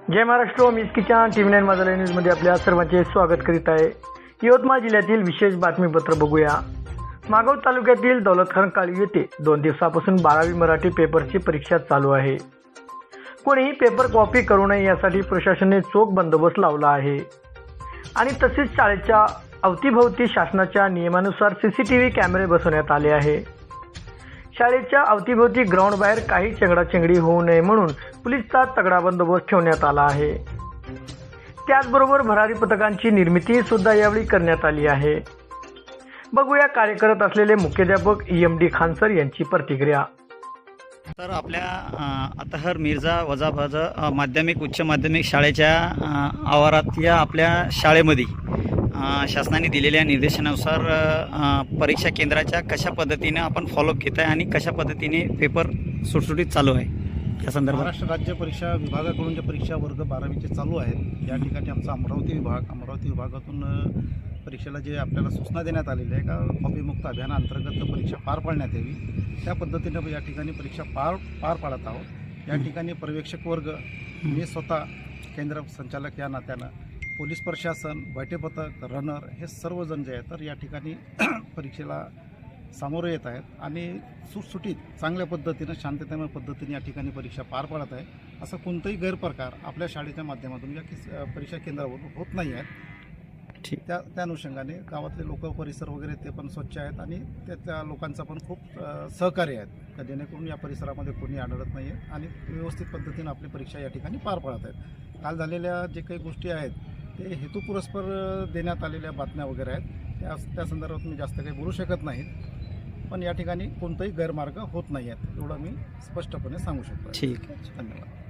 जय महाराष्ट्र. मी kitchen TV 9 माझा न्यूजमध्ये आपल्या सर्वांचे स्वागत करीत आहे. यवतमाळ जिल्ह्यातील विशेष बातमीपत्र बघूया. मागव तालुक्यातील दौलतखान काळी येथे 2 दिवसापासून 12वी मराठी पेपरची परीक्षा चालू आहे. कोणीही पेपर कॉपी करू नये यासाठी प्रशासनाने चोख बंदोबस्त लावला आहे आणि तसेच शाळेच्या अवतीभोवती शासनाच्या नियमानुसार सीसीटीव्ही कॅमेरे बसवण्यात आले आहे. शाळेच्या अवतीभोवती ग्राउंड बाहेर काही चेंगराचेंगरी होऊ नये म्हणून पोलिसचा तगडा बंदोबस्त ठेवण्यात आला आहे. त्याचबरोबर भरारी पथकांची निर्मिती सुद्धा यावेळी करण्यात आली आहे. बघूया कार्य करत असलेले मुख्याध्यापक EMD खानसर यांची प्रतिक्रिया. तर आपल्या अतहर मिर्झा वजाबाज माध्यमिक उच्च माध्यमिक शाळेच्या आवारात या आपल्या शाळेमध्ये शासनाने दिलेल्या निर्देशानुसार परीक्षा केंद्राच्या कशा पद्धतीने आपण फॉलोअप घेत आहे आणि कशा पद्धतीने पेपर सुटसुटीत चालू आहे या संदर्भात महाराष्ट्र राज्य परीक्षा विभागाकडून जे परीक्षा वर्ग 12वीचे चालू आहेत या ठिकाणी आमचा अमरावती विभागातून परीक्षेला जे आपल्याला सूचना देण्यात आलेली आहे का कॉपीमुक्त अभियानाअंतर्गत परीक्षा पार पाडण्यात यावी त्या पद्धतीनं या ठिकाणी परीक्षा पार पाडत आहोत. या ठिकाणी पर्यवेक्षक वर्ग, मी स्वतः केंद्र संचालक या नात्यानं, पोलीस प्रशासन, बैठे पथक, रनर हे सर्वजण जे आहेत तर या ठिकाणी परीक्षेला सामोरे येत आहेत आणि सुटसुटीत चांगल्या पद्धतीनं शांततामय पद्धतीने या ठिकाणी परीक्षा पार पाडत आहे. असा कोणताही गैरप्रकार आपल्या शाळेच्या माध्यमातून या परीक्षा केंद्रावरून होत नाही आहेत. त्या अनुषंगाने गावातले लोक, परिसर वगैरे ते पण स्वच्छ आहेत आणि त्या लोकांचा पण खूप सहकार्य आहेत जेणेकरून या परिसरामध्ये कोणी आढळत नाही आहे आणि व्यवस्थित पद्धतीनं आपली परीक्षा या ठिकाणी पार पाडत आहेत. काल झालेल्या जे काही गोष्टी आहेत ते हेतुपुरस्पर देण्यात आलेल्या बातम्या वगैरे आहेत त्या संदर्भात मी जास्त काही बोलू शकत नाही, पण या ठिकाणी कोणताही गैरमार्ग होत नाही आहेत एवढं मी स्पष्टपणे सांगू शकतो. ठीक आहे, धन्यवाद.